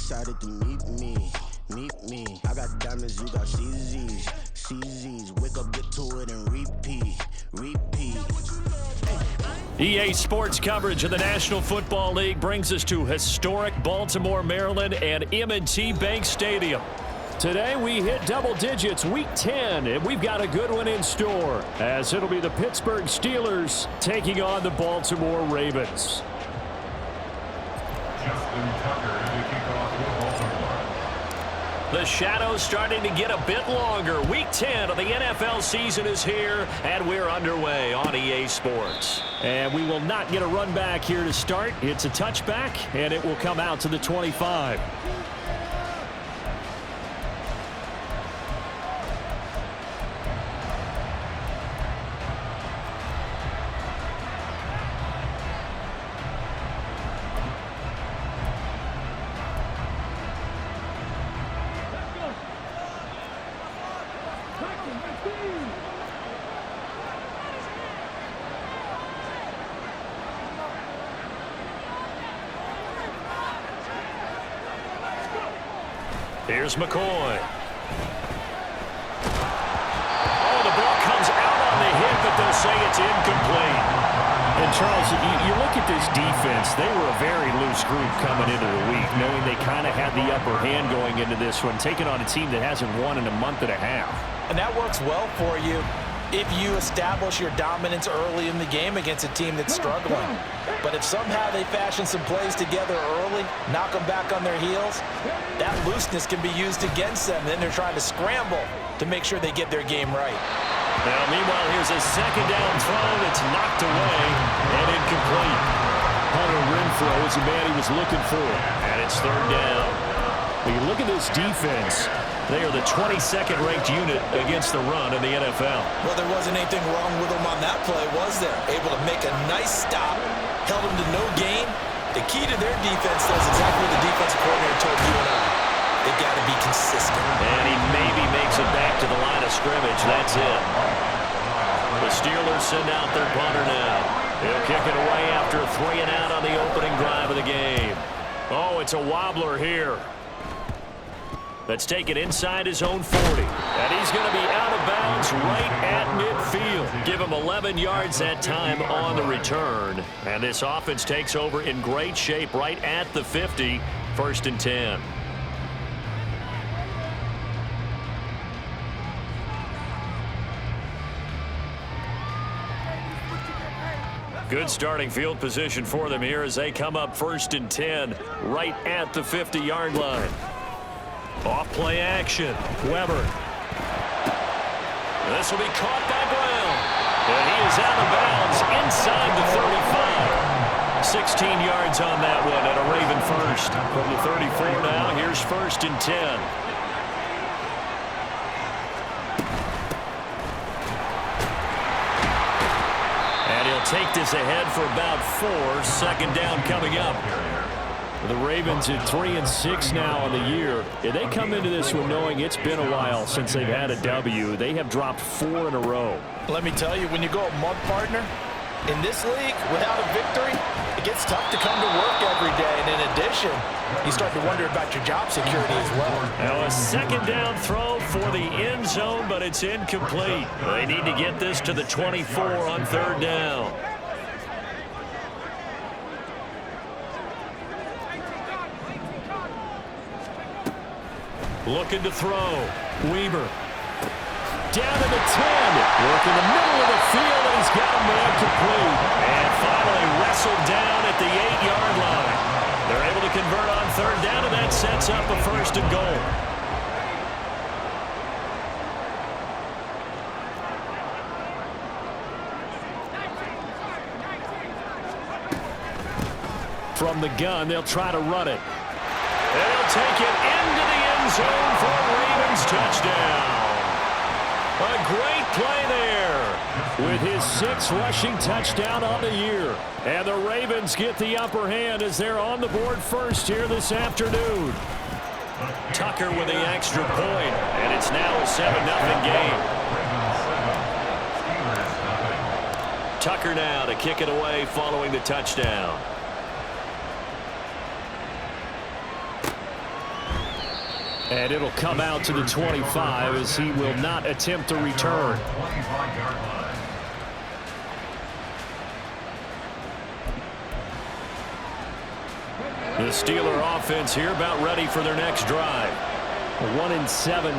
excited to meet me. I got diamonds, you got CZs. Wake up, get to it, and repeat. EA Sports coverage of the National Football League brings us to historic Baltimore, Maryland, and M&T Bank Stadium. Today we hit double digits, Week 10, and we've got a good one in store, as it'll be the Pittsburgh Steelers taking on the Baltimore Ravens. The shadow's starting to get a bit longer. Week 10 of the NFL season is here, and we're underway on EA Sports. And we will not get a run back here to start. It's a touchback, and it will come out to the 25. Here's McCoy. Oh, the ball comes out on the hit, but they'll say it's incomplete. And, Charles, you look at this defense, they were a very loose group coming into the week, knowing they kind of had the upper hand going into this one, taking on a team that hasn't won in a month and a half. And that works well for you if you establish your dominance early in the game against a team that's struggling. But if somehow they fashion some plays together early, knock them back on their heels, that looseness can be used against them. Then they're trying to scramble to make sure they get their game right. Now, meanwhile, here's a second down throw that's knocked away and incomplete. Hunter Renfrow is the man he was looking for, and it's third down. When you look at this defense, they are the 22nd ranked unit against the run in the NFL. Well, there wasn't anything wrong with them on that play, was there? Able to make a nice stop, held them to no gain. The key to their defense, though, is exactly what the defensive coordinator told you and I. They've got to be consistent. And he maybe makes it back to the line of scrimmage. That's it. The Steelers send out their punter now. He'll kick it away after a 3-and-out on the opening drive of the game. Oh, it's a wobbler here. That's taken inside his own 40. And he's going to be out of bounds right at midfield. Give him 11 yards that time on the return. And this offense takes over in great shape right at the 50, 1st and 10. Good starting field position for them here as they come up 1st and 10 right at the 50-yard line. Off play action. Weber. This will be caught by Brown. And he is out of bounds inside the 35. 16 yards on that one at a Raven first. From the 34 now, here's 1st and 10. And he'll take this ahead for about 4. 2nd down coming up. The Ravens at 3-6 now on the year. They come into this one knowing it's been a while since they've had a W. They have dropped 4 in a row. Let me tell you, when you go a month partner, in this league, without a victory, it gets tough to come to work every day. And in addition, you start to wonder about your job security as well. Now a 2nd down throw for the end zone, but it's incomplete. They need to get this to the 24 on 3rd down. Looking to throw. Weber. Down to the 10. Work in the middle of the field, and he's got a man complete. And finally wrestled down at the 8-yard line. They're able to convert on 3rd down, and that sets up a 1st and goal. From the gun, they'll try to run it. They'll take it into the end zone for a Ravens touchdown. A great play there with his 6th rushing touchdown on the year. And the Ravens get the upper hand as they're on the board first here this afternoon. Tucker with the extra point, and it's now a 7-0 game. Tucker now to kick it away following the touchdown. And it'll come out to the 25 as he will not attempt to return. The Steeler offense here about ready for their next drive. 1-7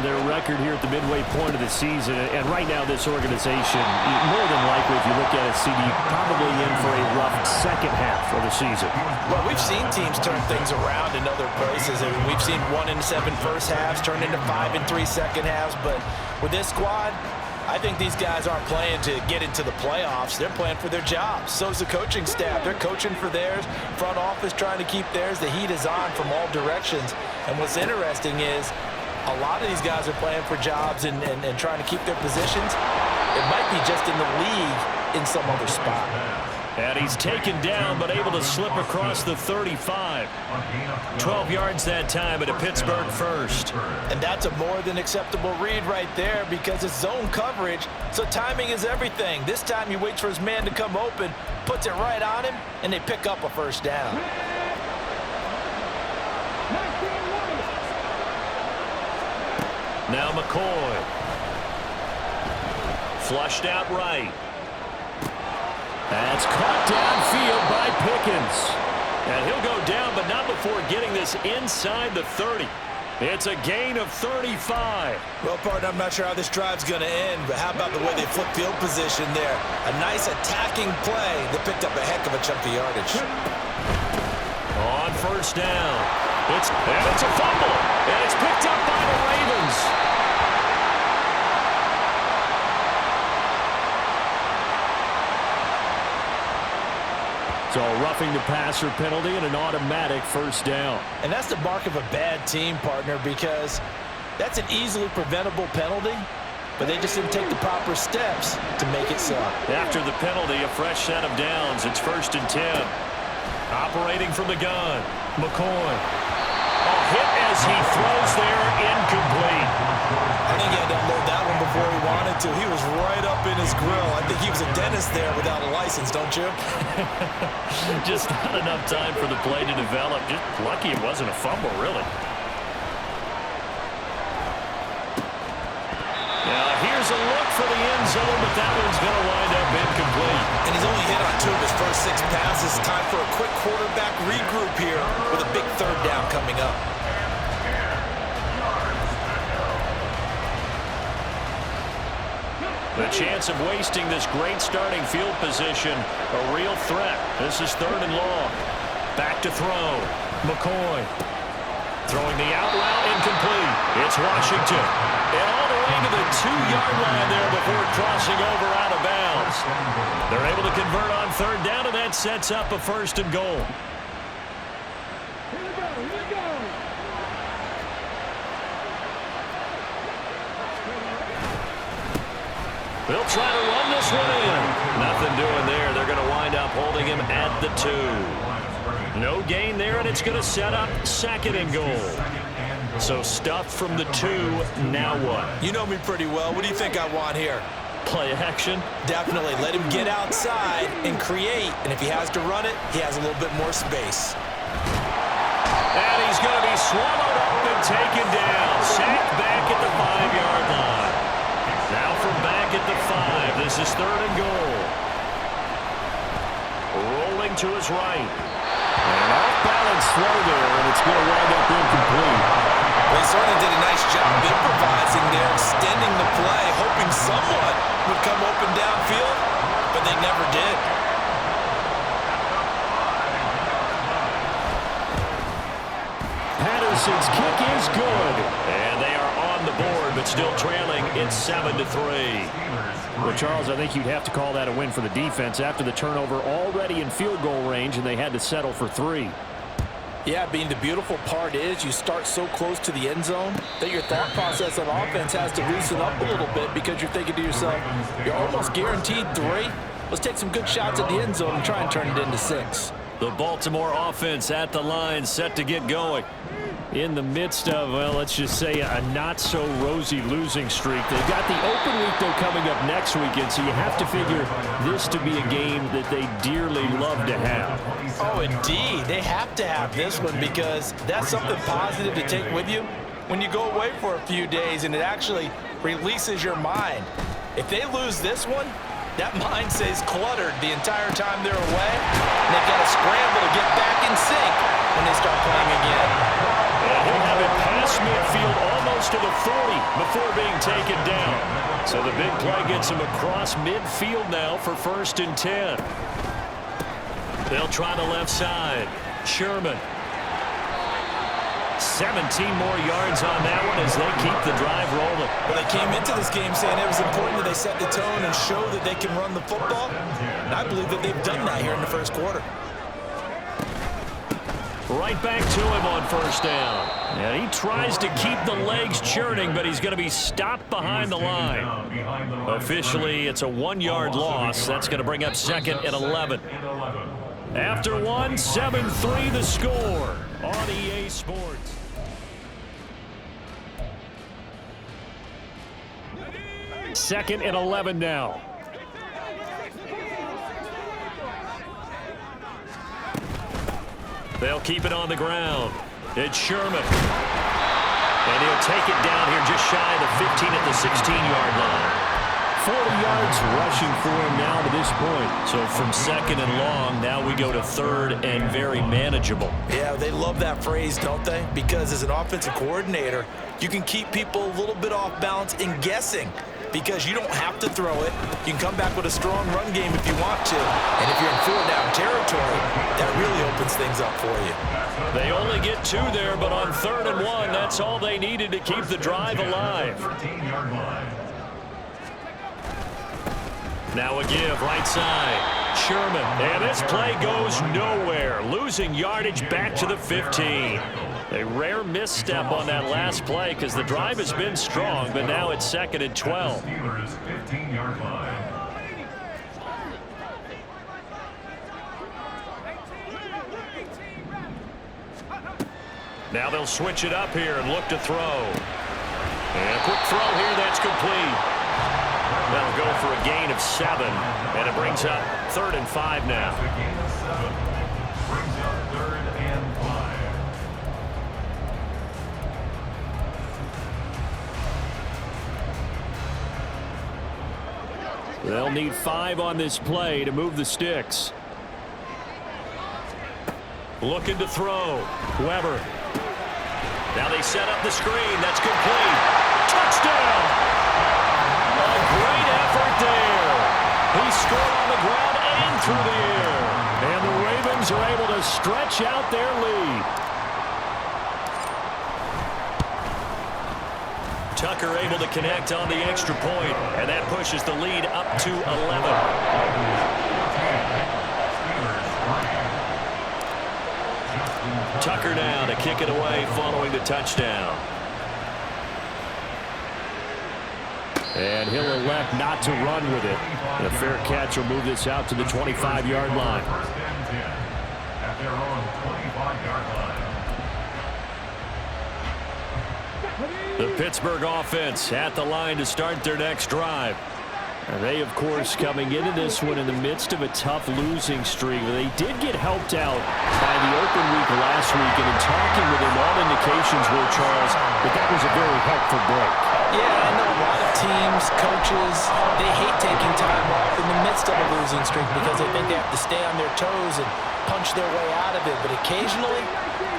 their record here at the midway point of the season. And right now this organization, more than likely if you look at it, CD, probably in for a rough second half of the season. Well, we've seen teams turn things around in other places. I mean, we've seen 1-7 first halves turn into 5-3 second halves. But with this squad, I think these guys aren't playing to get into the playoffs. They're playing for their jobs. So is the coaching staff. They're coaching for theirs. Front office trying to keep theirs. The heat is on from all directions. And what's interesting is a lot of these guys are playing for jobs and trying to keep their positions. It might be just in the league in some other spot. And he's taken down but able to slip across the 35. 12 yards that time at a Pittsburgh first. And that's a more than acceptable read right there because it's zone coverage, so timing is everything. This time he waits for his man to come open, puts it right on him, and they pick up a first down. Now McCoy. Flushed out right. That's caught downfield by Pickens. And he'll go down, but not before getting this inside the 30. It's a gain of 35. Well, partner, I'm not sure how this drive's going to end, but how about the way they flip field position there? A nice attacking play that picked up a heck of a chunk of yardage. On first down. It's a fumble. And it's picked up by the Ravens. So a roughing the passer penalty and an automatic first down. And that's the mark of a bad team, partner, because that's an easily preventable penalty, but they just didn't take the proper steps to make it so. After the penalty, a fresh set of downs. It's 1st and 10. Operating from the gun, McCoy. A hit as he throws there, incomplete. I think he had to unload that one before he wanted to. He was right up in his grill. I think he was a dentist there without a license, don't you? Just not enough time for the play to develop. Just lucky it wasn't a fumble, really. Now here's a look for the end zone, but that one's going to wind up incomplete. And he's only hit on 2 of his first 6 passes. Time for a quick quarterback regroup here with a big 3rd down coming up. The chance of wasting this great starting field position, a real threat. This is 3rd and long. Back to throw. McCoy. Throwing the out route, incomplete. It's Washington. And all the way to the 2-yard line there before crossing over out of bounds. They're able to convert on 3rd down, and that sets up a 1st and goal. They'll try to run this one in. Nothing doing there. They're going to wind up holding him at the 2. No gain there, and it's going to set up 2nd and goal. So stuffed from the 2. Now what? You know me pretty well. What do you think I want here? Play action? Definitely. Let him get outside and create. And if he has to run it, he has a little bit more space. And he's going to be swallowed up and taken down. Sacked back at the 5-yard line. Now from back at the 5. This is 3rd and goal. Rolling to his right. And off-balance throw there, and it's going to wind up incomplete. They certainly did a nice job improvising there, extending the play, hoping someone would come open downfield, but they never did. Patterson's kick is good. And they are on the board, but still trailing. It's 7-3. Well, Charles, I think you'd have to call that a win for the defense after the turnover already in field goal range, and they had to settle for 3. Yeah, Bean, the beautiful part is you start so close to the end zone that your thought process on offense has to loosen up a little bit because you're thinking to yourself, you're almost guaranteed 3. Let's take some good shots at the end zone and try and turn it into 6. The Baltimore offense at the line, set to get going. In the midst of, well, let's just say a not-so-rosy losing streak. They've got the open week, though, coming up next weekend, so you have to figure this to be a game that they dearly love to have. Oh, indeed. They have to have this one because that's something positive to take with you. when you go away for a few days and it actually releases your mind. If they lose this one, that mind stays cluttered the entire time they're away, and they've got to scramble to get back in sync when they start playing again. And he'll have it past midfield almost to the 40 before being taken down. So the big play gets him across midfield now for 1st and 10. They'll try the left side. Sherman. 17 more yards on that one as they keep the drive rolling. Well, they came into this game saying it was important that they set the tone and show that they can run the football. And I believe that they've done that here in the first quarter. Right back to him on 1st down. And he tries to keep the legs churning, but he's going to be stopped behind the line. Officially, it's a 1-yard loss. That's going to bring up 2nd and 11. After 1, 7-3 the score on EA Sports. Second and 11 now. They'll keep it on the ground. It's Sherman. And he'll take it down here just shy of the 15 at the 16-yard line. 40 yards rushing for him now to this point. So from 2nd and long, now we go to 3rd and very manageable. Yeah, they love that phrase, don't they? Because as an offensive coordinator, you can keep people a little bit off balance in guessing because you don't have to throw it. You can come back with a strong run game if you want to. And if you're in 4-down territory, that really opens things up for you. They only get 2 there, but on 3rd and 1, that's all they needed to keep the drive alive. Now a give, right side. Sherman. And this play goes nowhere. Losing yardage back to the 15. A rare misstep on that last play because the drive has been strong, but now it's 2nd and 12. Now they'll switch it up here and look to throw. And a quick throw here, that's complete. That'll go for a gain of 7, and it brings up 3rd and 5 now. They'll need 5 on this play to move the sticks. Looking to throw. Weber. Now they set up the screen. That's complete. Touchdown! A great effort there. He scored on the ground and through the air. And the Ravens are able to stretch out their lead. Tucker able to connect on the extra point, and that pushes the lead up to 11. Tucker now to kick it away following the touchdown. And he'll elect not to run with it. And a fair catch will move this out to the 25-yard line. At their own 25-yard line. The Pittsburgh offense at the line to start their next drive. And they, of course, coming into this one in the midst of a tough losing streak. They did get helped out by the open week last week, and in talking with him, all indications were, Charles, that was a very helpful break. Yeah, I know a lot of teams, coaches, they hate taking time off in the midst of a losing streak because they think they have to stay on their toes and punch their way out of it. But occasionally,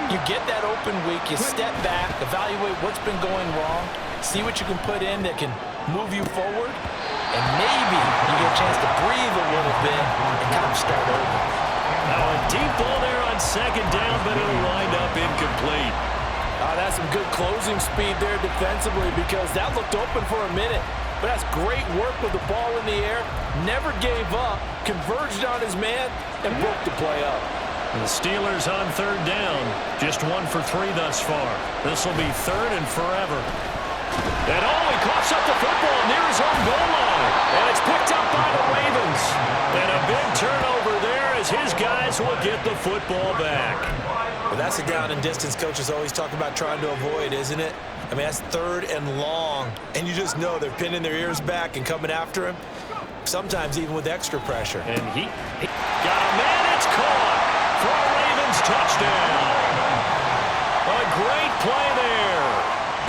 you get that open week, you step back, evaluate what's been going wrong, see what you can put in that can move you forward, and maybe you get a chance to breathe a little bit and kind of start over. Now a deep ball there on 2nd down, but it'll wind up incomplete. That's some good closing speed there defensively because that looked open for a minute. But that's great work with the ball in the air. Never gave up, converged on his man, and broke the play up. The Steelers on 3rd down. Just 1 for 3 thus far. This will be 3rd and forever. And he coughs up the football near his own goal line. And it's picked up by the Ravens. And a big turnover there as his guys will get the football back. Well, that's a down and distance coaches always talk about trying to avoid, isn't it? I mean, that's 3rd and long. And you just know they're pinning their ears back and coming after him, sometimes even with extra pressure. And he got a man. It's caught for a Ravens touchdown. A great play there.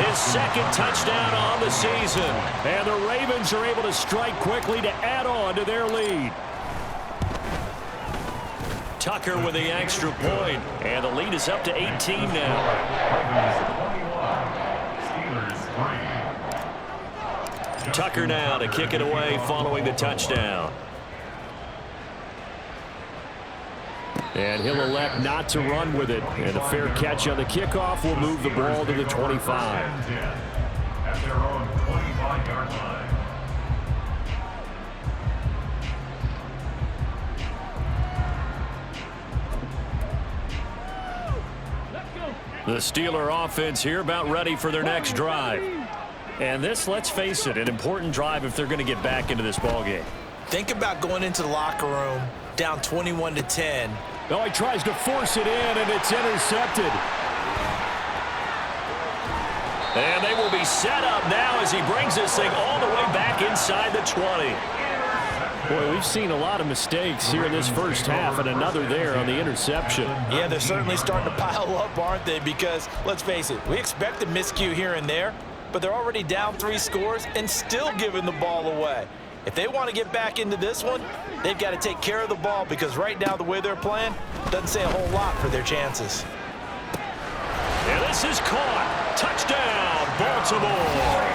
His second touchdown on the season. And the Ravens are able to strike quickly to add on to their lead. Tucker with the extra point, and the lead is up to 18 now. Tucker now to kick it away following the touchdown. And he'll elect not to run with it. And a fair catch on the kickoff will move the ball to the 25. At their own 25-yard line. The Steeler offense here about ready for their next drive. And this, let's face it, an important drive if they're going to get back into this ballgame. Think about going into the locker room down 21-10. Oh, he tries to force it in, and it's intercepted. And they will be set up now as he brings this thing all the way back inside the 20. Boy, we've seen a lot of mistakes here in this first half, and another there on the interception. Yeah, they're certainly starting to pile up, aren't they? Because, let's face it, we expect a miscue here and there, but they're already down 3 scores and still giving the ball away. If they want to get back into this one, they've got to take care of the ball, because right now the way they're playing doesn't say a whole lot for their chances. And this is caught. Touchdown, Baltimore.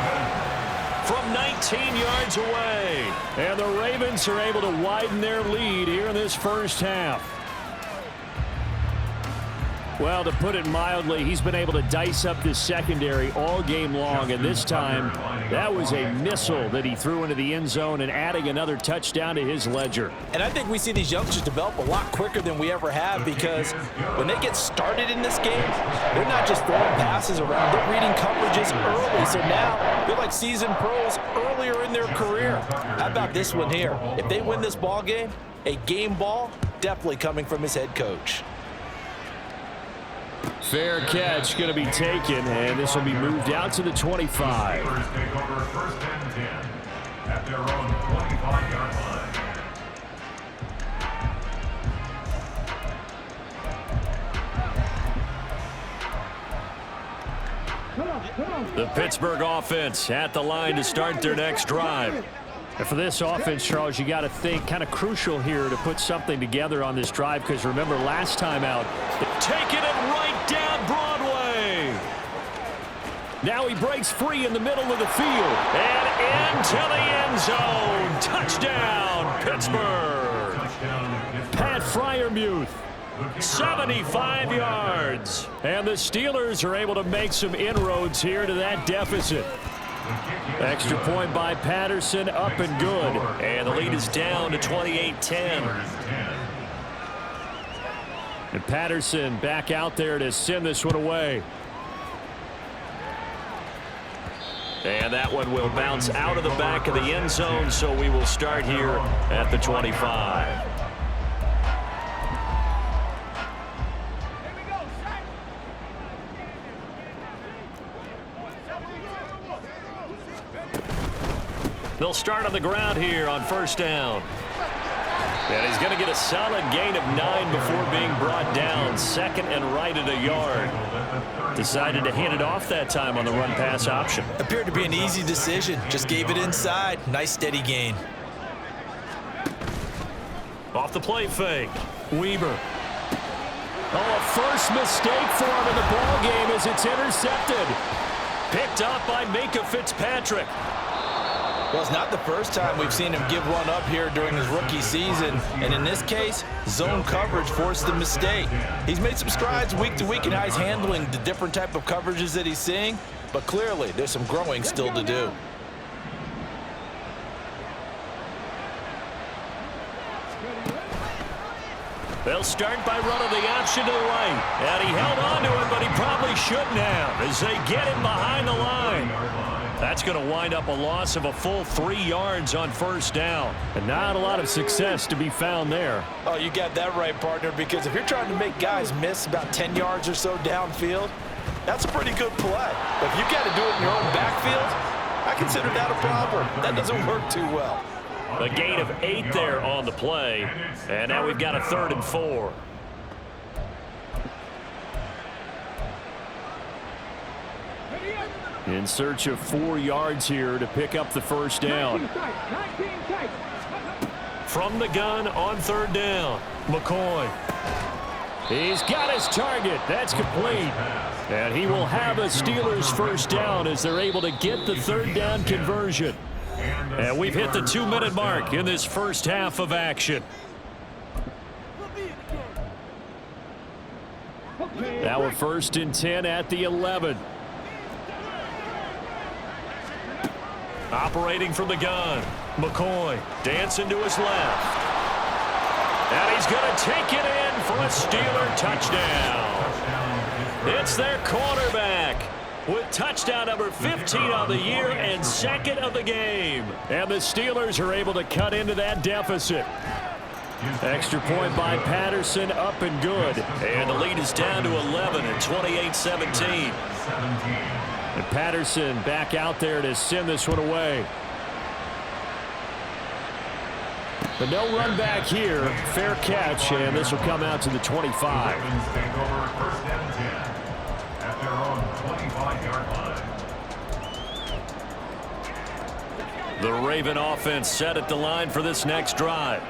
From 19 yards away. And the Ravens are able to widen their lead here in this first half. Well, to put it mildly, he's been able to dice up this secondary all game long, and this time that was a missile that he threw into the end zone and adding another touchdown to his ledger. And I think we see these youngsters develop a lot quicker than we ever have, because when they get started in this game, they're not just throwing passes around, they're reading coverages early. So now they're like seasoned pros earlier in their career. How about this one here? If they win this ball game, a game ball definitely coming from his head coach. Fair catch going to be taken, and this will be moved out to the 25. Steelers take over first and 10 at their own 25-yard line. The Pittsburgh offense at the line to start their next drive. And for this offense, Charles, you got to think kind of crucial here to put something together on this drive, because remember last time out, taking it right down Broadway. Now he breaks free in the middle of the field and into the end zone. Touchdown, Pittsburgh. Pat Freiermuth. 75 yards. And the Steelers are able to make some inroads here to that deficit. Extra point by Patterson, up and good. And the lead is down to 28-10. And Patterson back out there to send this one away. And that one will bounce out of the back of the end zone, so we will start here at the 25. They'll start on the ground here on first down. And he's going to get a solid gain of 9 before being brought down. Second and right at a yard. Decided to hand it off that time on the run-pass option. Appeared to be an easy decision. Just gave it inside. Nice steady gain. Off the play fake. Weber. Oh, a first mistake for him in the ball game as it's intercepted. Picked up by Minkah Fitzpatrick. Well, it's not the first time we've seen him give one up here during his rookie season. And in this case, zone coverage forced the mistake. He's made some strides week to week in how he's handling the different type of coverages that he's seeing. But clearly, there's some growing still to do. They'll start by running the option to the right. And he held on to it, but he probably shouldn't have as they get him behind the line. That's going to wind up a loss of a full 3 yards on first down. And not a lot of success to be found there. Oh, you got that right, partner, because if you're trying to make guys miss about 10 yards or so downfield, that's a pretty good play. But if you've got to do it in your own backfield, I consider that a problem. That doesn't work too well. A gain of 8 there on the play. And now we've got a 3rd and 4. In search of 4 yards here to pick up the first down. From the gun on 3rd down, McCoy. He's got his target. That's complete. And he will have a Steelers first down as they're able to get the 3rd down conversion. And we've hit the 2-minute mark in this first half of action. Now a 1st and 10 at the 11. Operating from the gun, McCoy dancing to his left. And he's going to take it in for a Steeler touchdown. It's their quarterback with touchdown number 15 on the year and 2nd of the game. And the Steelers are able to cut into that deficit. Extra point by Patterson, up and good. And the lead is down to 11 at 28-17. And Patterson back out there to send this one away. But no run back here. Fair catch, and this will come out to the 25. At their own 25-yard line. The Raven offense set at the line for this next drive.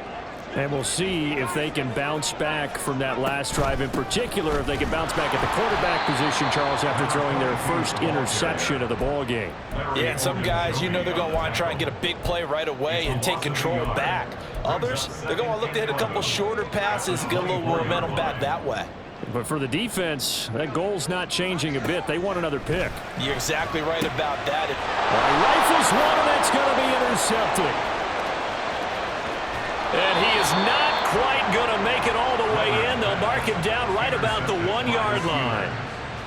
And we'll see if they can bounce back from that last drive. In particular, if they can bounce back at the quarterback position, Charles, after throwing their first interception of the ball game. Yeah, and some guys, you know they're going to want to try and get a big play right away and take control back. Others, they're going to look to hit a couple shorter passes and get a little momentum back that way. But for the defense, that goal's not changing a bit. They want another pick. You're exactly right about that. Rifles one, and that's going to be intercepted. And he is not quite going to make it all the way in. They'll mark him down right about the 1-yard line.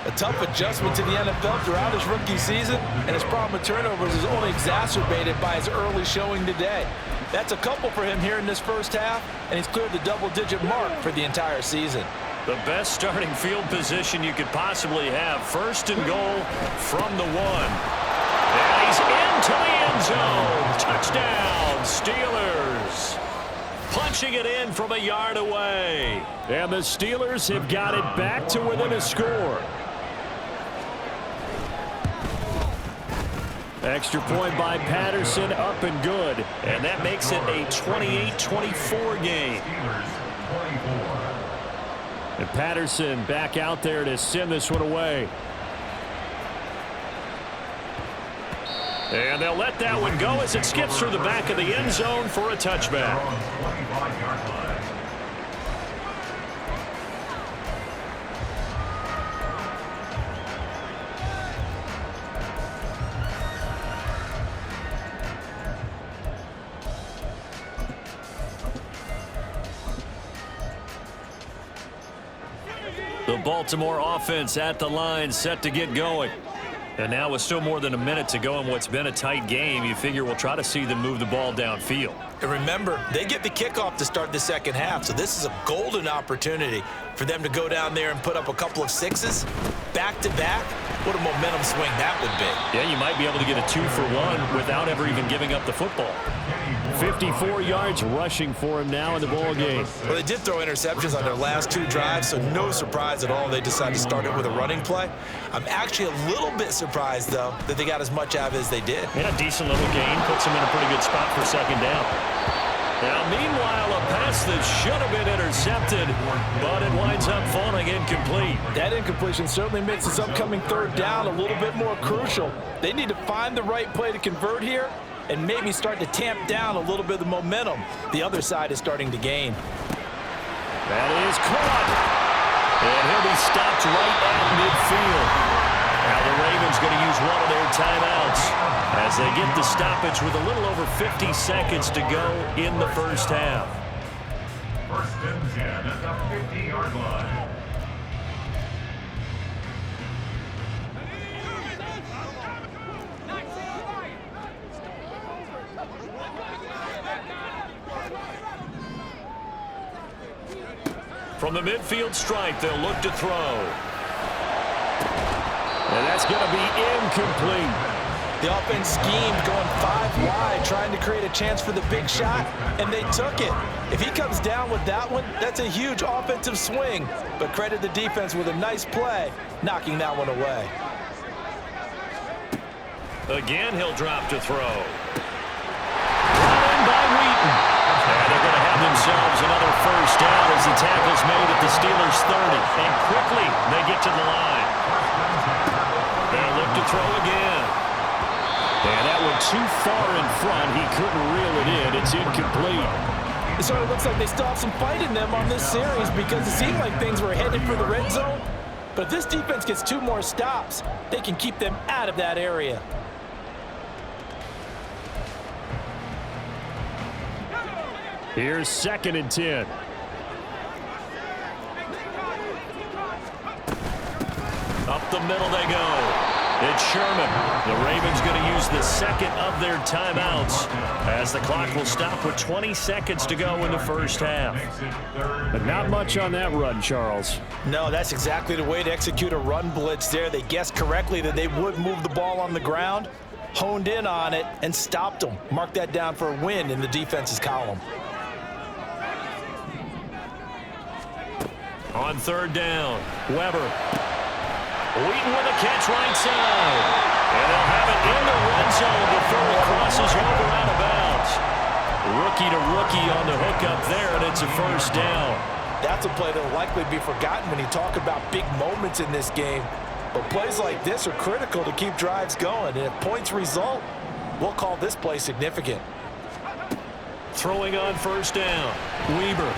A tough adjustment to the NFL throughout his rookie season, and his problem with turnovers is only exacerbated by his early showing today. That's a couple for him here in this first half, and he's cleared the double-digit mark for the entire season. The best starting field position you could possibly have. 1st and goal from the 1. And he's into the end zone. Touchdown, Steelers. Punching it in from a yard away. And the Steelers have got it back to within a score. Extra point by Patterson, up and good. And that makes it a 28-24 game. And Patterson back out there to send this one away. And they'll let that one go as it skips through the back of the end zone for a touchback. The Baltimore offense at the line, set to get going. And now with still more than a minute to go in what's been a tight game, you figure we'll try to see them move the ball downfield. And remember, they get the kickoff to start the second half, so this is a golden opportunity for them to go down there and put up a couple of 6s back-to-back. What a momentum swing that would be. Yeah, you might be able to get a 2-for-1 without ever even giving up the football. 54 yards rushing for him now in the ball game. Well, they did throw interceptions on their last 2 drives, so no surprise at all they decided to start it with a running play. I'm actually a little bit surprised, though, that they got as much out of it as they did. And a decent little gain puts them in a pretty good spot for 2nd down. Now, meanwhile, a pass that should have been intercepted, but it winds up falling incomplete. That incompletion certainly makes this upcoming 3rd down a little bit more crucial. They need to find the right play to convert here and maybe start to tamp down a little bit of the momentum the other side is starting to gain. That is caught. And he'll be stopped right at midfield. Now the Ravens going to use one of their timeouts as they get the stoppage with a little over 50 seconds to go in the first half. 1st and 10 at the 50-yard line. From the midfield stripe, they'll look to throw. And that's going to be incomplete. The offense schemed going 5 wide, trying to create a chance for the big shot, and they took it. If he comes down with that one, that's a huge offensive swing. But credit the defense with a nice play, knocking that one away. Again, he'll drop to throw. Brought in by Wheaton. And they're going to have themselves another first down as the tackle's made at the Steelers' 30. And quickly, they get to the line. They'll look to throw again. And that one too far in front. He couldn't reel it in. It's incomplete. It sort of looks like they still have some fight in them on this series because it seemed like things were headed for the red zone. But if this defense gets 2 more stops, they can keep them out of that area. Here's 2nd and 10. Up the middle they go. It's Sherman. The Ravens going to use the second of their timeouts as the clock will stop with 20 seconds to go in the first half. But not much on that run, Charles. No, that's exactly the way to execute a run blitz there. They guessed correctly that they would move the ball on the ground, honed in on it, and stopped them. Mark that down for a win in the defense's column. On 3rd down, Weber. Wheaton with a catch right side. And they'll have it in the red zone before it crosses over out of bounds. Rookie to rookie on the hookup there, and it's a first down. That's a play that will likely be forgotten when you talk about big moments in this game. But plays like this are critical to keep drives going. And if points result, we'll call this play significant. Throwing on 1st down, Weber.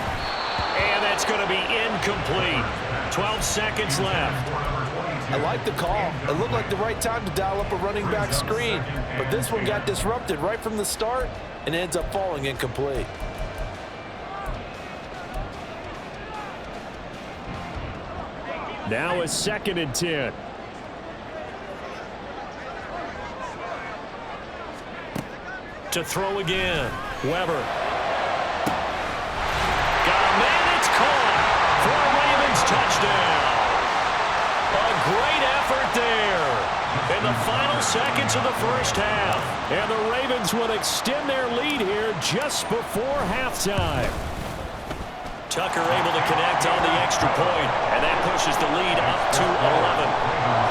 And that's going to be incomplete. 12 seconds left. I like the call. It looked like the right time to dial up a running back screen. But this one got disrupted right from the start and ends up falling incomplete. Now a 2nd and 10. To throw again, Weber. Got a man, it's caught for a Ravens touchdown. A great effort there in the final seconds of the first half. And the Ravens will extend their lead here just before halftime. Tucker able to connect on the extra point, and that pushes the lead up to 11.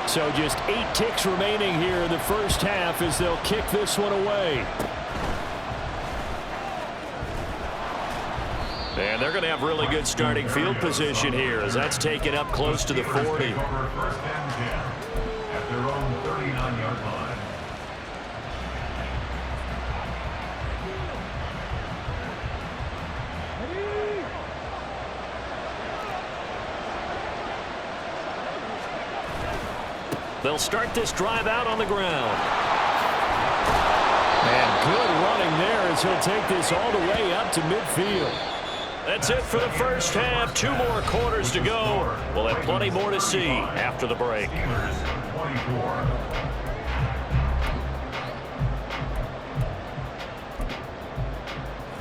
So just 8 ticks remaining here in the first half as they'll kick this one away. And they're going to have really good starting field position here as that's taken up close to the 40. First and 10 at their own 39-yard line. They'll start this drive out on the ground. And good running there as he'll take this all the way up to midfield. That's it for the first half. 2 more quarters to go. We'll have plenty more to see after the break. 24.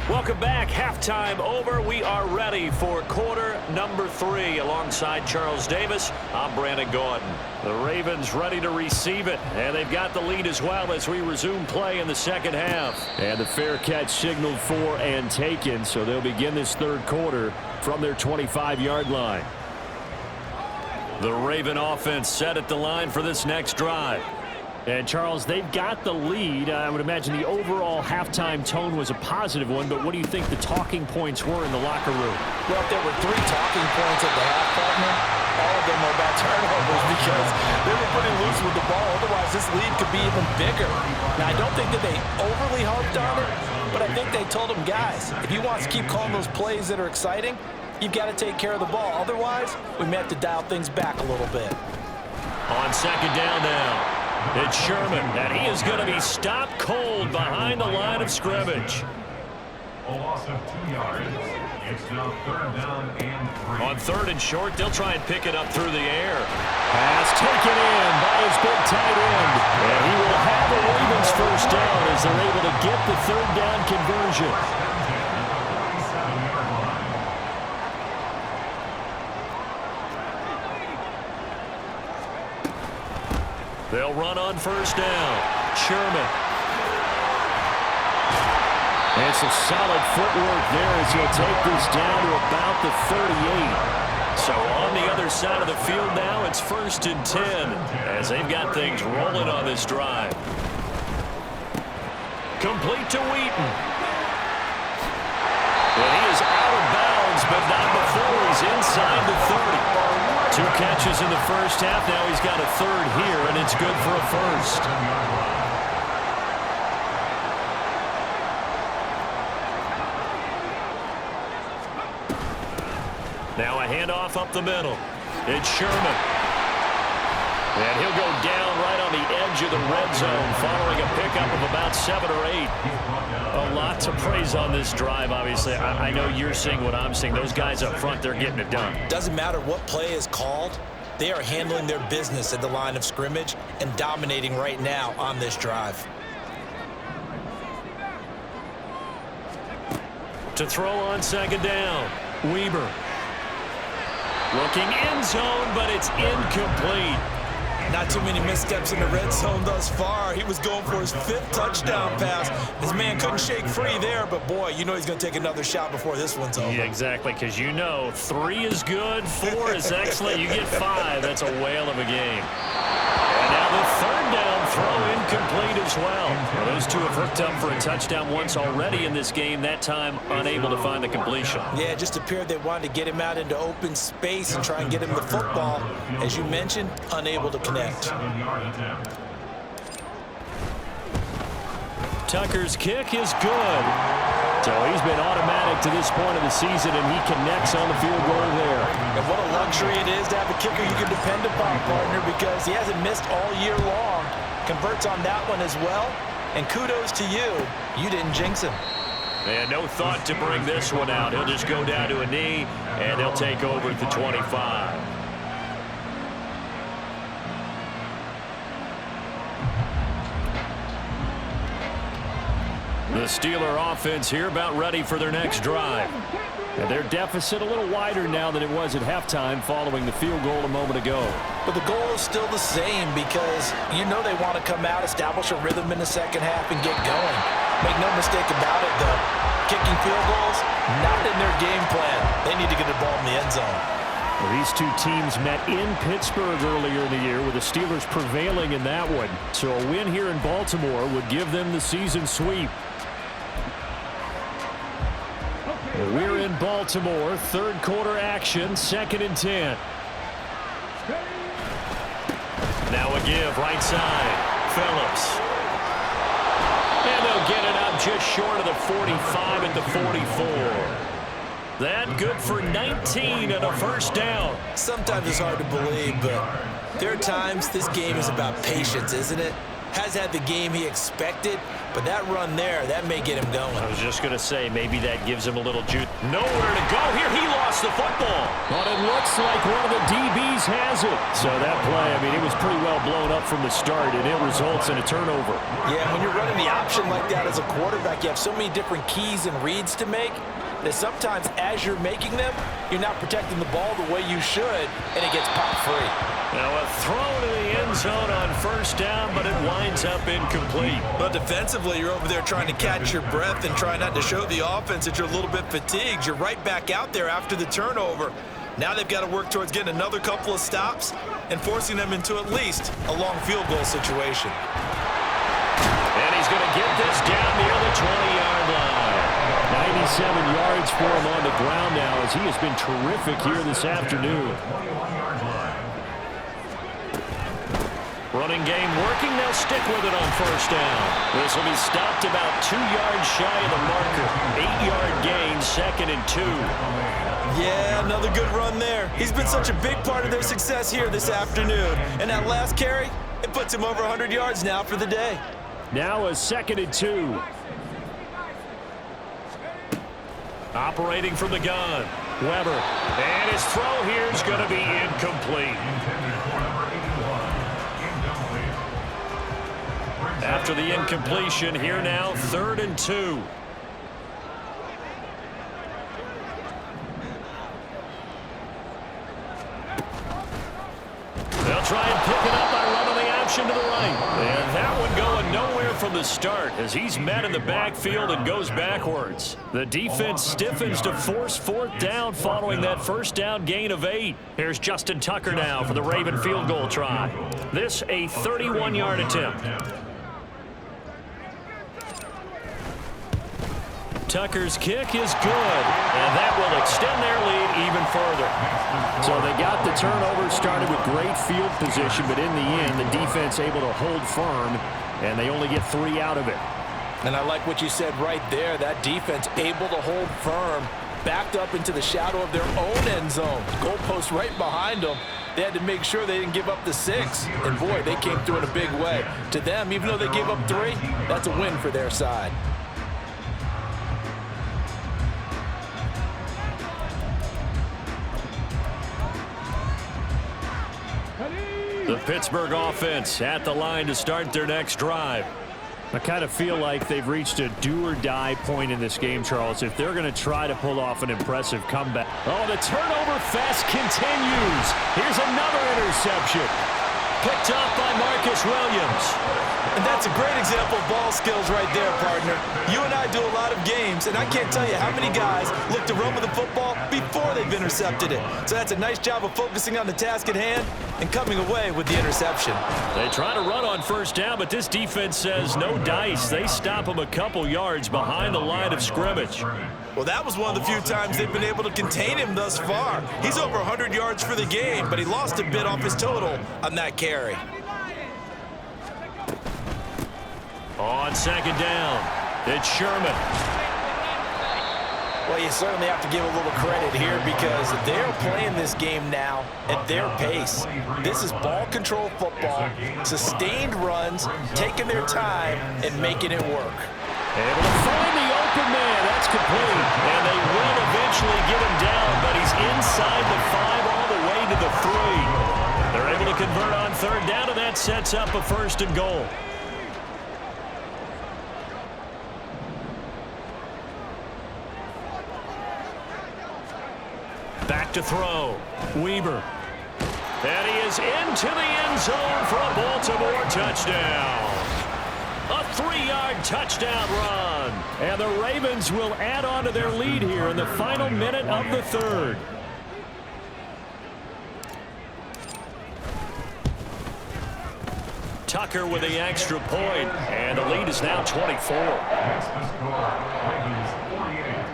Welcome back. Halftime over. We are ready for quarter number 3. Alongside Charles Davis, I'm Brandon Gordon. The Ravens ready to receive it, and they've got the lead as well as we resume play in the second half. And the fair catch signaled for and taken, so they'll begin this third quarter from their 25-yard line. The Raven offense set at the line for this next drive. And, Charles, they've got the lead. I would imagine the overall halftime tone was a positive one, but what do you think the talking points were in the locker room? Well, if there were 3 talking points at the half, partner, all of them were about turnovers because they were pretty loose with the ball. Otherwise, this lead could be even bigger. Now, I don't think that they overly harped on it, but I think they told them, guys, if you want to keep calling those plays that are exciting, you've got to take care of the ball. Otherwise, we may have to dial things back a little bit. On second down now, it's Sherman, and he is going to be stopped cold behind the line of scrimmage. A loss of 2 yards. It's now 3rd down and 3. On 3rd and short, they'll try and pick it up through the air. Pass taken in by his big tight end. And he will have a Ravens first down as they're able to get the 3rd down conversion. They'll run on first down. Sherman. And some solid footwork there as he'll take this down to about the 38. So on the other side of the field now, it's 1st and 10 as they've got things rolling on this drive. Complete to Wheaton. And he is out of bounds, but not before he's inside the 30. 2 catches in the first half. Now he's got a third here, and it's good for a first. Now a handoff up the middle. It's Sherman. And he'll go down right on the edge of the red zone following a pickup of about 7 or 8. A lot to praise on this drive, obviously. I know you're seeing what I'm seeing. Those guys up front, they're getting it done. Doesn't matter what play is called. They are handling their business at the line of scrimmage and dominating right now on this drive. To throw on 2nd down, Weber. Looking end zone, but it's incomplete. Not too many missteps in the red zone thus far. He was going for his 5th touchdown pass. His man couldn't shake free there, but boy, you know he's going to take another shot before this one's over. Yeah, exactly, because you know 3 is good, 4 is excellent. You get 5. That's a whale of a game. And now the 3rd down throw incomplete as well. Those 2 have hooked up for a touchdown once already in this game, that time unable to find the completion. Yeah, it just appeared they wanted to get him out into open space and try and get him the football. As you mentioned, unable to connect. Tucker's kick is good. So he's been automatic to this point of the season, and he connects on the field goal there. And what a luxury it is to have a kicker you can depend upon, partner, because he hasn't missed all year long. Converts on that one as well. And kudos to you. You didn't jinx him. And no thought to bring this one out. He'll just go down to a knee, and they'll take over at the 25. The Steeler offense here about ready for their next drive. And their deficit a little wider now than it was at halftime following the field goal a moment ago. But the goal is still the same because you know they want to come out, establish a rhythm in the second half, and get going. Make no mistake about it, though. Kicking field goals, not in their game plan. They need to get the ball in the end zone. Well, these 2 teams met in Pittsburgh earlier in the year with the Steelers prevailing in that one. So a win here in Baltimore would give them the season sweep. We're in Baltimore, 3rd quarter action, 2nd and 10. Now a give, right side, Phillips. And they'll get it up just short of the 45 at the 44. That good for 19 and a first down. Sometimes it's hard to believe, but there are times this game is about patience, isn't it? Has had the game he expected, but that run there, that may get him going. I was just going to say, maybe that gives him a little juice. Nowhere to go here. He lost the football. But it looks like one of the DBs has it. So that play, I mean, it was pretty well blown up from the start, and it results in a turnover. Yeah, when you're running the option like that as a quarterback, you have so many different keys and reads to make that sometimes as you're making them, you're not protecting the ball the way you should, and it gets popped free. Now a throw to the end zone on 1st down, but it winds up incomplete. But defensively, you're over there trying to catch your breath and try not to show the offense that you're a little bit fatigued. You're right back out there after the turnover. Now they've got to work towards getting another couple of stops and forcing them into at least a long field goal situation. And he's going to get this down near the 20-yard line. 97 yards for him on the ground now as he has been terrific here this afternoon. Running game working. They'll stick with it on 1st down. This will be stopped about 2 yards shy of the marker. 8-yard gain, 2nd and 2. Yeah, another good run there. He's been such a big part of their success here this afternoon. And that last carry, it puts him over 100 yards now for the day. Now a 2nd and 2. Operating from the gun, Weber. And his throw here is going to be incomplete. After the incompletion, here now, 3rd and 2. They'll try and pick it up by running the option to the right. And that one going nowhere from the start as he's met in the backfield and goes backwards. The defense stiffens to force fourth down following that first down gain of 8. Here's Justin Tucker now for the Raven field goal try. This a 31-yard attempt. Tucker's kick is good, and that will extend their lead even further. So they got the turnover started with great field position, but in the end, the defense able to hold firm, and they only get 3 out of it. And I like what you said right there. That defense able to hold firm, backed up into the shadow of their own end zone. Goalpost right behind them. They had to make sure they didn't give up the 6. And, boy, they came through in a big way. To them, even though they gave up 3, that's a win for their side. The Pittsburgh offense at the line to start their next drive. I kind of feel like they've reached a do-or-die point in this game, Charles, if they're going to try to pull off an impressive comeback. Oh, the turnover fest continues. Here's another interception. Picked up by Marcus Williams. And that's a great example of ball skills right there, partner. You and I do a lot of games, and I can't tell you how many guys look to run with the football before they've intercepted it. So that's a nice job of focusing on the task at hand and coming away with the interception. They try to run on first down, but this defense says no dice. They stop them a couple yards behind the line of scrimmage. Well, that was one of the few times they've been able to contain him thus far. He's over 100 yards for the game, but he lost a bit off his total on that carry. On second down, it's Sherman. Well, you certainly have to give a little credit here because they're playing this game now at their pace. This is ball control football, sustained runs, taking their time, and making it work. Able to find the open man. That's complete. And they will eventually get him down, but he's inside the 5 all the way to the 3. They're able to convert on third down, and that sets up a first and goal. Back to throw. Weaver. And he is into the end zone for a Baltimore touchdown. A 3-yard touchdown run. And the Ravens will add on to their lead here in the final minute of the third. Tucker with the extra point, and the lead is now 24. That's the score. Ravens 48,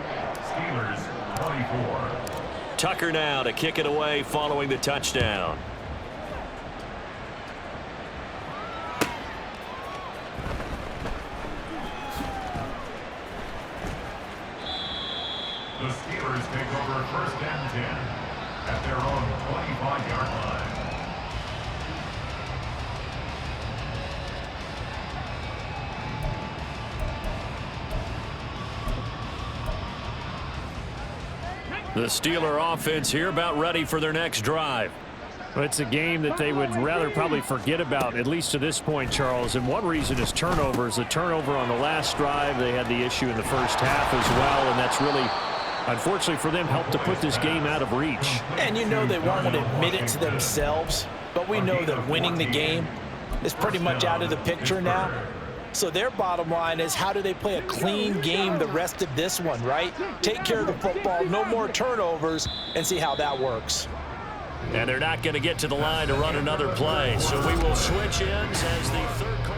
Steelers 24. Tucker now to kick it away following the touchdown. The Steelers take over first and 10 at their own 25-yard line. The Steeler offense here about ready for their next drive. Well, it's a game that they would rather probably forget about, at least to this point, Charles. And one reason is turnovers. The turnover on the last drive, they had the issue in the first half as well, and that's really, unfortunately for them, helped to put this game out of reach. And you know they won't admit it to themselves, but we know that winning the game is pretty much out of the picture now. So their bottom line is, how do they play a clean game the rest of this one, right? Take care of the football, no more turnovers, and see how that works. And they're not going to get to the line to run another play, so we will switch ends as the third call.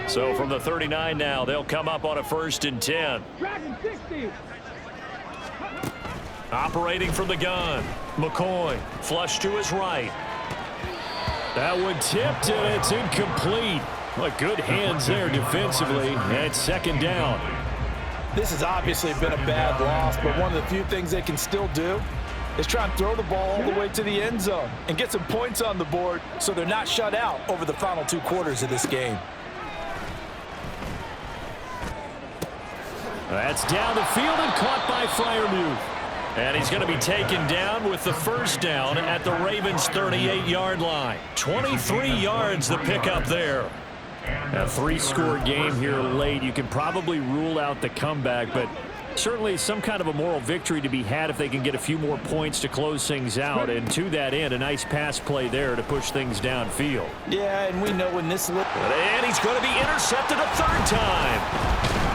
So from the 39 now, they'll come up on a first and 10. Operating from the gun, McCoy, flush to his right. That one tipped, and it's incomplete. Well, good hands there defensively, and second down. This has obviously been a bad loss, but one of the few things they can still do is try and throw the ball all the way to the end zone and get some points on the board so they're not shut out over the final 2 quarters of this game. That's down the field and caught by Freiermuth. And he's going to be taken down with the first down at the Ravens' 38-yard line. 23 yards the pickup there. A 3-score game here late. You can probably rule out the comeback, but Certainly some kind of a moral victory to be had if they can get a few more points to close things out. And to that end, a nice pass play there to push things downfield. Yeah, and we know when this... And he's going to be intercepted a third time.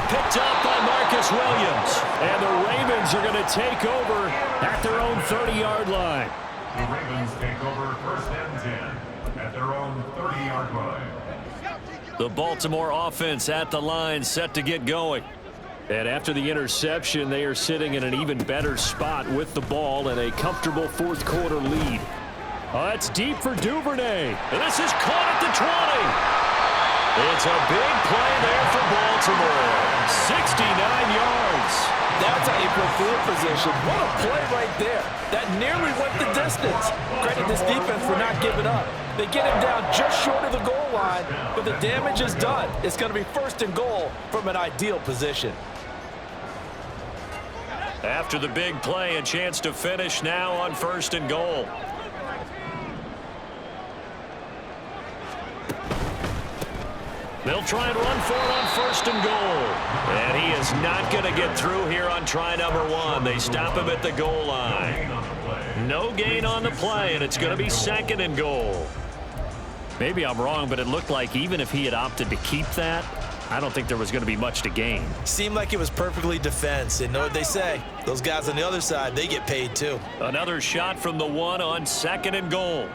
Picked up by Marcus Williams. And the Ravens are going to take over at their own 30-yard line. The Ravens take over first and 10 at their own 30-yard line. The Baltimore offense at the line, set to get going. And after the interception, they are sitting in an even better spot with the ball and a comfortable fourth quarter lead. That's deep for Duvernay. And this is caught at the 20. It's a big play there for Baltimore. 69 yards. That's how you put field position. What a play right there. That nearly went the distance. Credit this defense for not giving up. They get him down just short of the goal line, but the damage is done. It's going to be first and goal from an ideal position. After the big play, a chance to finish now on first and goal. They'll try and run for it on first and goal. And he is not going to get through here on try number one. They stop him at the goal line. No gain on the play, and it's going to be second and goal. Maybe I'm wrong, but it looked like even if he had opted to keep that, I don't think there was going to be much to gain. Seemed like it was perfectly defense. And know what they say? Those guys on the other side, they get paid too. Another shot from the one on second and goal.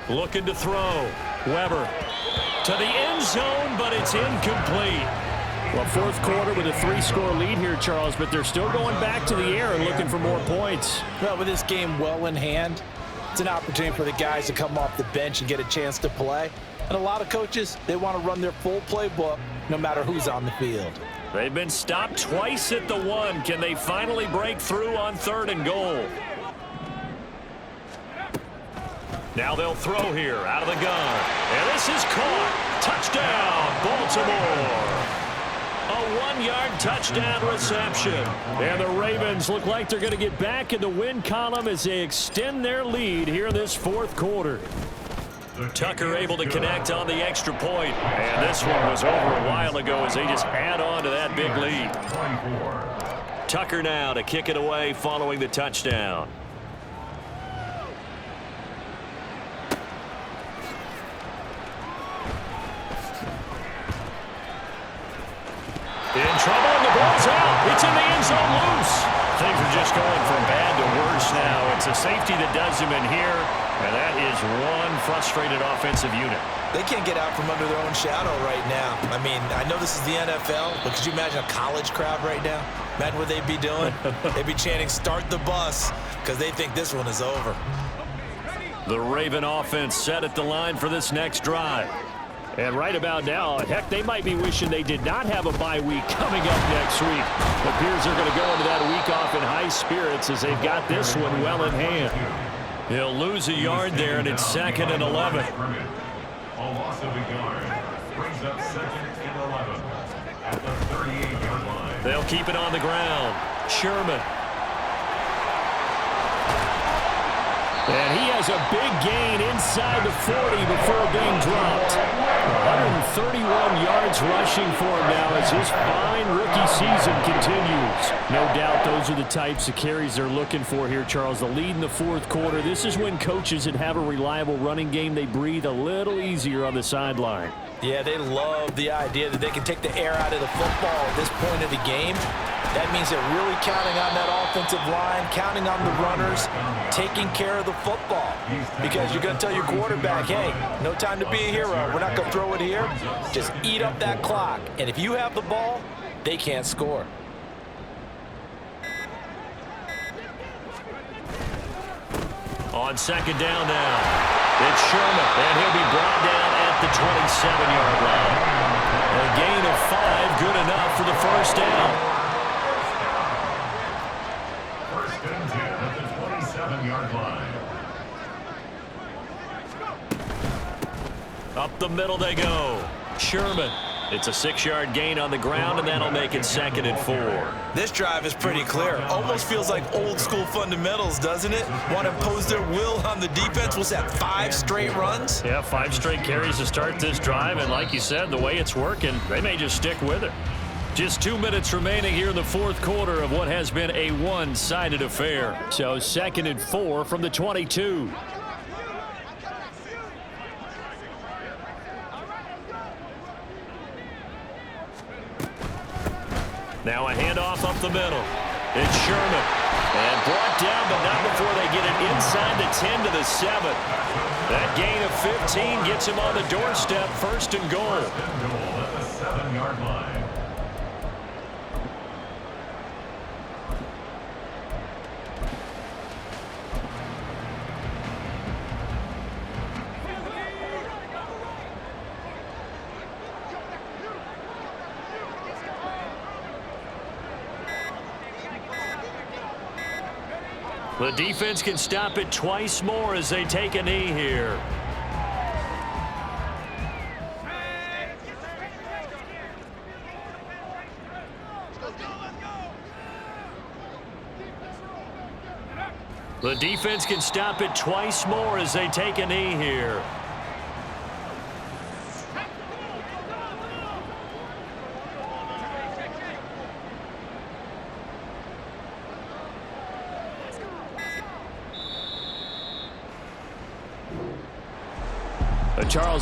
Looking to throw. Weber to the end zone, but it's incomplete. Well, fourth quarter with a 3-score lead here, Charles, but they're still going back to the air and looking for more points. Well, with this game well in hand, it's an opportunity for the guys to come off the bench and get a chance to play. And a lot of coaches, they want to run their full playbook no matter who's on the field. They've been stopped twice at the one. Can they finally break through on third and goal? Now they'll throw here out of the gun. And this is caught. Touchdown, Baltimore. A 1-yard touchdown reception. And the Ravens look like they're going to get back in the win column as they extend their lead here in this fourth quarter. Tucker able to connect on the extra point. And this one was over a while ago as they just add on to that big lead. Tucker now to kick it away following the touchdown. In trouble, and the ball's out. It's in the end zone loose. Things are just going from bad to worse now. It's a safety that does him in here, and that is one frustrated offensive unit. They can't get out from under their own shadow right now. I mean, I know this is the NFL, but could you imagine a college crowd right now? Imagine what they'd be doing. They'd be chanting, "Start the bus," because they think this one is over. The Raven offense set at the line for this next drive. And right about now, heck, they might be wishing they did not have a bye week coming up next week. It appears they're going to go into that week off in high spirits as they've got this one well in hand. He'll lose a yard there, and it's second and 11. A loss of a yard brings up second and 11 at the 38-yard line. They'll keep it on the ground. Sherman. And he has a big gain inside the 40 before being dropped. 131 yards rushing for him now as his fine rookie season continues. No doubt those are the types of carries they're looking for here, Charles. The lead in the fourth quarter. This is when coaches that have a reliable running game, they breathe a little easier on the sideline. Yeah, they love the idea that they can take the air out of the football at this point of the game. That means they're really counting on that offensive line, counting on the runners, taking care of the football. Because you're going to tell your quarterback, hey, no time to be a hero. We're not going to throw it here. Just eat up that clock. And if you have the ball, they can't score. On second down now, it's Sherman, and he'll be brought down at the 27-yard line. A gain of 5, good enough for the first down. First and 10 at the 27-yard line. Up the middle they go. Sherman It's a 6-yard gain on the ground, and that'll make it 2nd and 4. This drive is pretty clear. Almost feels like old school fundamentals, doesn't it? Want to impose their will on the defense. Was that 5 straight runs? Yeah, 5 straight carries to start this drive, and like you said, the way it's working, they may just stick with it. Just 2 minutes remaining here in the 4th quarter of what has been a one-sided affair. So 2nd and 4 from the 22. Now a handoff up the middle. It's Sherman. And brought down, but not before they get it inside the 10 to the 7. That gain of 15 gets him on the doorstep, 1st and goal. At the 7-yard line. The defense can stop it twice more as they take a knee here. The defense can stop it twice more as they take a knee here. Charles